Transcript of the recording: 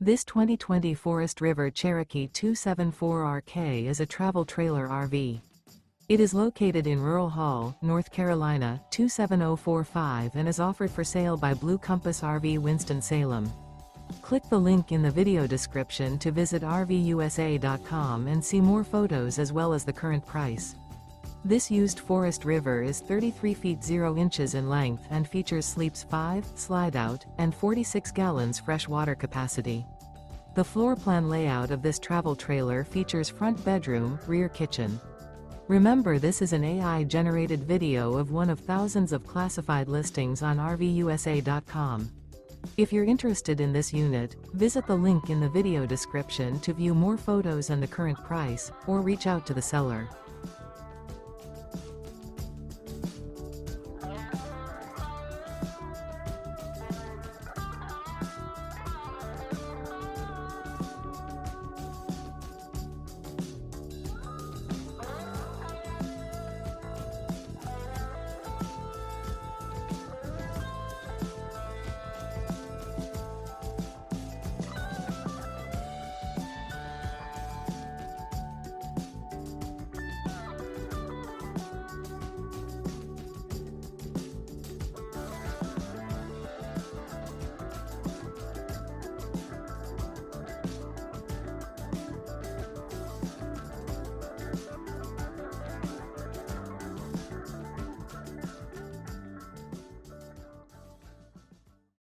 This 2020 Forest River Cherokee 274RK is a travel trailer RV. It is located in Rural Hall, North Carolina, 27045 and is offered for sale by Blue Compass RV Winston, Salem. Click the link in the video description to visit RVUSA.com and see more photos as well as the current price. This used Forest River is 33 feet 0 inches in length and features sleeps 5, Slideout, and 46 gallons fresh water capacity. The floor plan layout of this travel trailer features front bedroom, rear kitchen. Remember, this is an AI-generated video of one of thousands of classified listings on RVUSA.com. If you're interested in this unit, visit the link in the video description to view more photos and the current price, or reach out to the seller.